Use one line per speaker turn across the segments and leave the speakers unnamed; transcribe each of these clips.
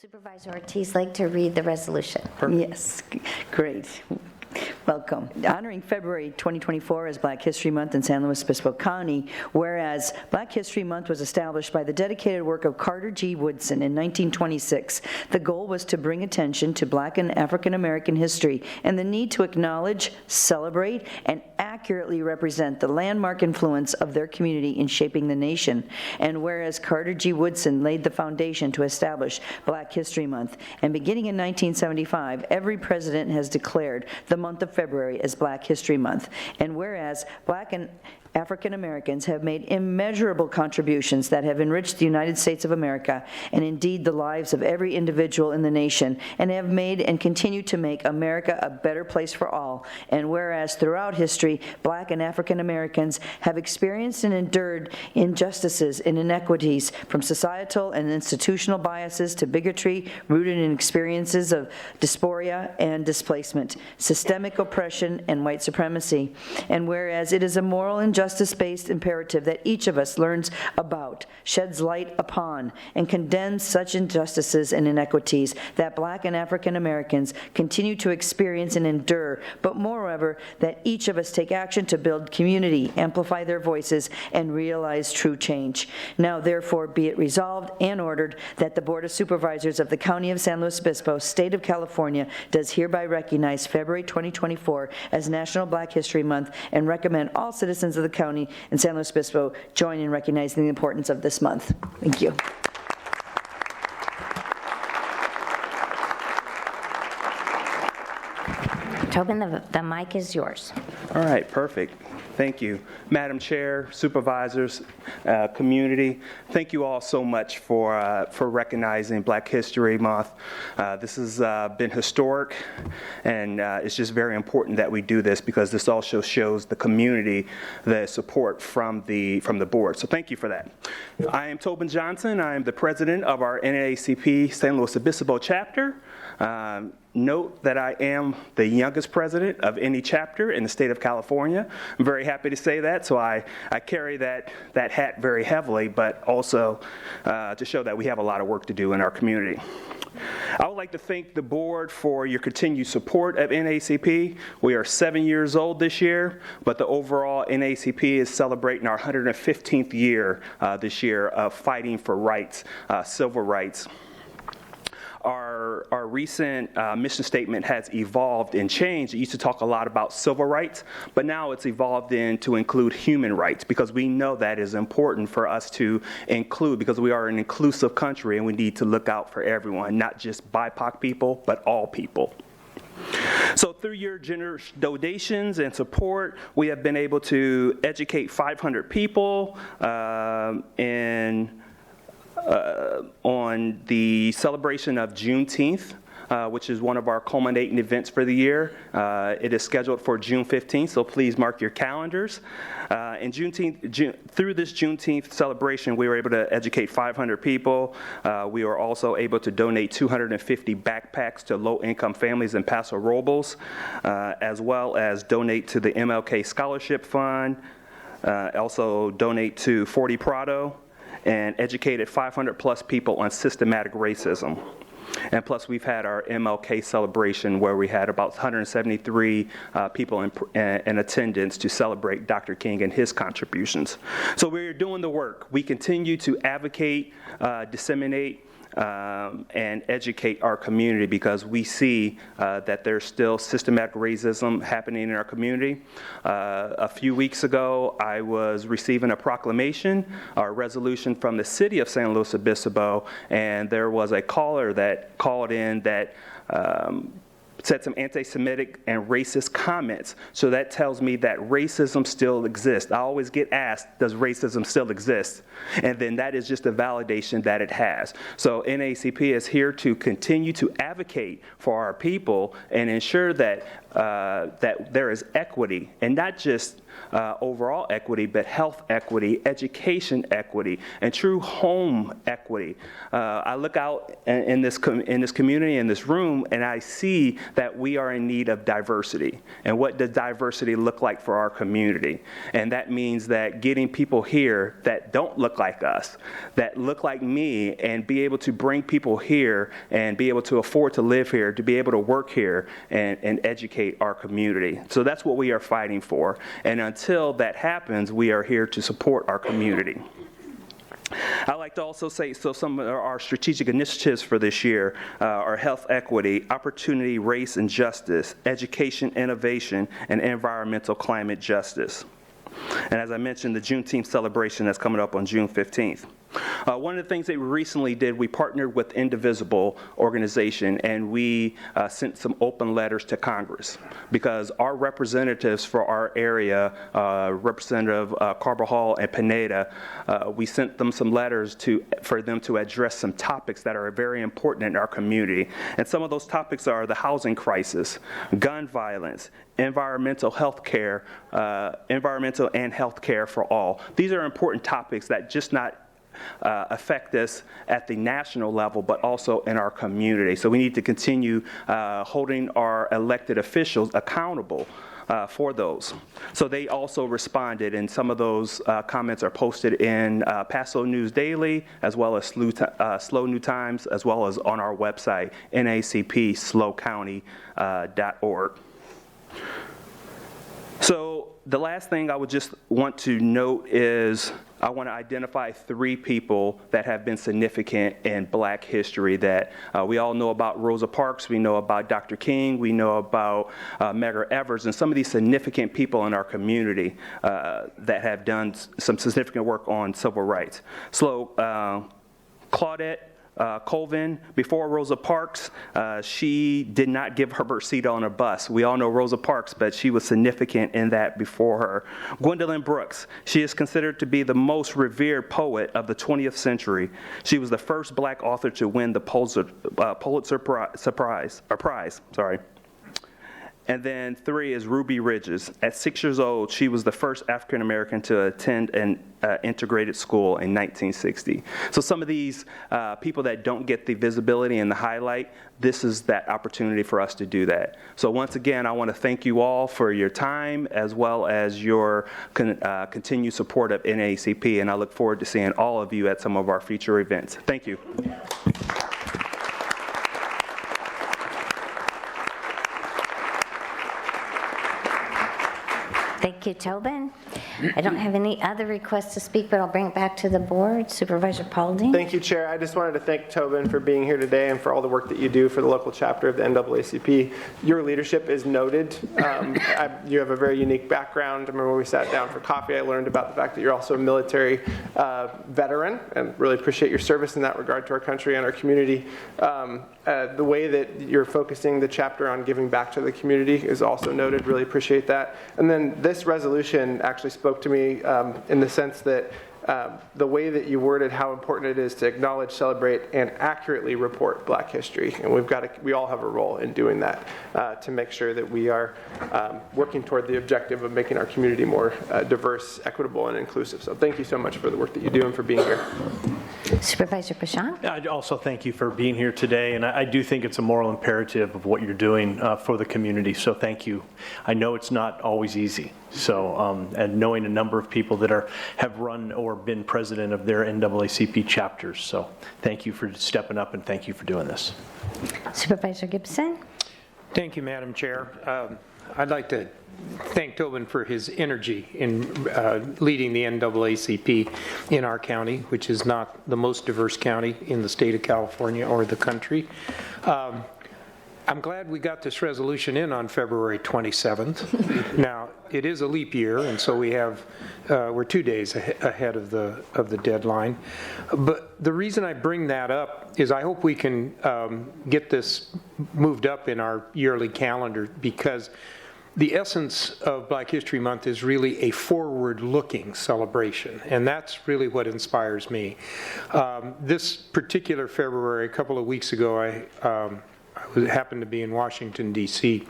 Supervisor Ortiz like to read the resolution.
Perfect.
Yes, great. Welcome. Honoring February 2024 as Black History Month in San Luis Obispo County, whereas Black History Month was established by the dedicated work of Carter G. Woodson in 1926. The goal was to bring attention to Black and African American history and the need to acknowledge, celebrate, and accurately represent the landmark influence of their community in shaping the nation. And whereas Carter G. Woodson laid the foundation to establish Black History Month, and beginning in 1975, every president has declared the month of February as Black History Month. And whereas Black and African Americans have made immeasurable contributions that have enriched the United States of America and indeed the lives of every individual in the nation, and have made and continue to make America a better place for all. And whereas throughout history, Black and African Americans have experienced and endured injustices and inequities, from societal and institutional biases to bigotry rooted in experiences of dysphoria and displacement, systemic oppression, and white supremacy. And whereas it is a moral and justice-based imperative that each of us learns about, sheds light upon, and condemns such injustices and inequities that Black and African Americans continue to experience and endure, but moreover, that each of us take action to build community, amplify their voices, and realize true change. Now, therefore, be it resolved and ordered that the Board of Supervisors of the County of San Luis Obispo, State of California, does hereby recognize February 2024 as National Black History Month and recommend all citizens of the County and San Luis Obispo join in recognizing the importance of this month. Thank you.
Tobin, the mic is yours.
All right, perfect. Thank you. Madam Chair, Supervisors, community, thank you all so much for recognizing Black History Month. This has been historic, and it's just very important that we do this because this also shows the community the support from the board. So thank you for that. I am Tobin Johnson. I am the president of our NAACP San Luis Obispo chapter. Note that I am the youngest president of any chapter in the state of California. I'm very happy to say that, so I carry that hat very heavily, but also to show that we have a lot of work to do in our community. I would like to thank the board for your continued support of NAACP. We are 7 years old this year, but the overall NAACP is celebrating our 115th year this year of fighting for rights, civil rights. Our recent mission statement has evolved and changed. It used to talk a lot about civil rights, but now it's evolved to include human rights, because we know that is important for us to include, because we are an inclusive country and we need to look out for everyone, not just BIPOC people, but all people. So through your generous donations and support, we have been able to educate 500 people on the celebration of Juneteenth, which is one of our culminating events for the year. It is scheduled for June 15th, so please mark your calendars. And through this Juneteenth celebration, we were able to educate 500 people. We were also able to donate 250 backpacks to low-income families in Paso Robles, as well as donate to the MLK Scholarship Fund, also donate to 40 Prado, and educated 500 plus people on systematic racism. And plus, we've had our MLK celebration where we had about 173 people in attendance to celebrate Dr. King and his contributions. So we're doing the work. We continue to advocate, disseminate, and educate our community, because we see that there's still systematic racism happening in our community. A few weeks ago, I was receiving a proclamation, a resolution from the city of San Luis Obispo, and there was a caller that called in that said some anti-Semitic and racist comments. So that tells me that racism still exists. I always get asked, does racism still exist? And then that is just a validation that it has. So NAACP is here to continue to advocate advocate for our people and ensure that that there is equity, and not just overall equity, but health equity, education equity, and true home equity. I look out in this community, in this room, and I see that we are in need of diversity. And what does diversity look like for our community? And that means that getting people here that don't look like us, that look like me, and be able to bring people here and be able to afford to live here, to be able to work here and educate our community. So that's what we are fighting for. And until that happens, we are here to support our community. I'd like to also say, so some of our strategic initiatives for this year are health equity, opportunity, race and justice, education, innovation, and environmental climate justice. And as I mentioned, the Juneteenth celebration that's coming up on June 15th. One of the things that we recently did, we partnered with Indivisible organization, and we sent some open letters to Congress, because our representatives for our area, Representative Carbajal and Pineda, we sent them some letters for them to address some topics that are very important in our community. And some of those topics are the housing crisis, gun violence, environmental health care, environmental and health care for all. These are important topics that just not affect us at the national level, but also in our community. So we need to continue holding our elected officials accountable for those. So they also responded, and some of those comments are posted in Paso News Daily, as well as Slow New Times, as well as on our website, nacpslowcounty.org. So the last thing I would just want to note is I want to identify 3 people that have been significant in Black history that we all know about. Rosa Parks, we know about Dr. King, we know about Medgar Evers, and some of these significant people in our community that have done some significant work on civil rights. So Claudette Colvin, before Rosa Parks, she did not give her seat on a bus. We all know Rosa Parks, but she was significant in that before her. Gwendolyn Brooks, she is considered to be the most revered poet of the 20th century. She was the first Black author to win the Pulitzer Prize. And then 3 is Ruby Ridges. At 6 years old, she was the first African American to attend an integrated school in 1960. So some of these people that don't get the visibility and the highlight, this is that opportunity for us to do that. So once again, I want to thank you all for your time, as well as your continued support of NAACP, and I look forward to seeing all of you at some of our future events. Thank you.
Thank you, Tobin. I don't have any other requests to speak, but I'll bring it back to the board. Supervisor Paulding.
Thank you, Chair. I just wanted to thank Tobin for being here today and for all the work that you do for the local chapter of the NAACP. Your leadership is noted. You have a very unique background. I remember when we sat down for coffee, I learned about the fact that you're also a military veteran, and really appreciate your service in that regard to our country and our community. The way that you're focusing the chapter on giving back to the community is also noted. Really appreciate that. And then this resolution actually spoke to me in the sense that the way that you worded how important it is to acknowledge, celebrate, and accurately report Black history. And we all have a role in doing that to make sure that we are working toward the objective of making our community more diverse, equitable, and inclusive. So thank you so much for the work that you do and for being here.
Supervisor Pashon.
I also thank you for being here today, and I do think it's a moral imperative of what you're doing for the community, so thank you. I know it's not always easy, so and knowing a number of people that have run or been president of their NAACP chapters, so thank you for stepping up and thank you for doing this.
Supervisor Gibson.
Thank you, Madam Chair. I'd like to thank Tobin for his energy in leading the NAACP in our county, which is not the most diverse county in the state of California or the country. I'm glad we got this resolution in on February 27th. Now, it is a leap year, and so we're 2 days ahead of the deadline. But the reason I bring that up is I hope we can get this moved up in our yearly calendar, because the essence of Black History Month is really a forward-looking celebration, and that's really what inspires me. This particular February, a couple of weeks ago, happened to be in Washington, D.C.,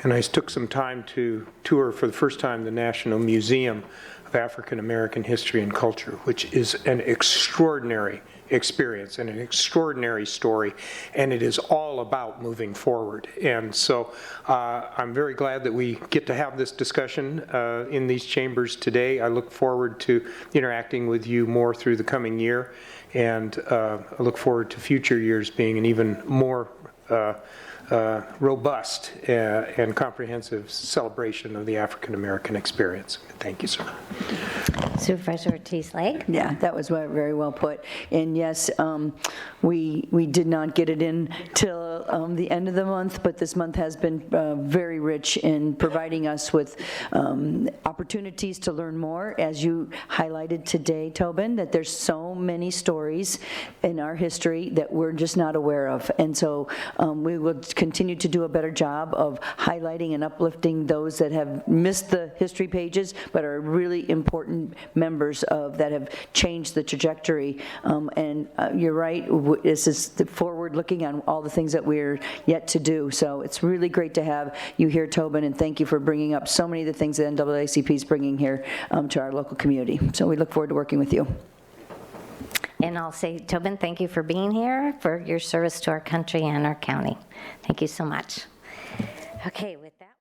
and I took some time to tour for the first time the National Museum of African American History and Culture, which is an extraordinary experience and an extraordinary story, and it is all about moving forward. And so I'm very glad that we get to have this discussion in these chambers today. I look forward to interacting with you more through the coming year, and I look forward to future years being an even more robust and comprehensive celebration of the African American experience. Thank you, sir.
Supervisor Ortiz-Lake?
Yeah, that was very well put. And yes, we did not get it in till the end of the month, but this month has been very rich in providing us with opportunities to learn more. As you highlighted today, Tobin, that there's so many stories in our history that we're just not aware of. And so we will continue to do a better job of highlighting and uplifting those that have missed the history pages, but are really important members of that have changed the trajectory. And you're right, this is the forward looking on all the things that we're yet to do. So it's really great to have you here, Tobin, and thank you for bringing up so many of the things that NAACP is bringing here to our local community. So we look forward to working with you.
And I'll say, Tobin, thank you for being here, for your service to our country and our county. Thank you so much. Okay, with that.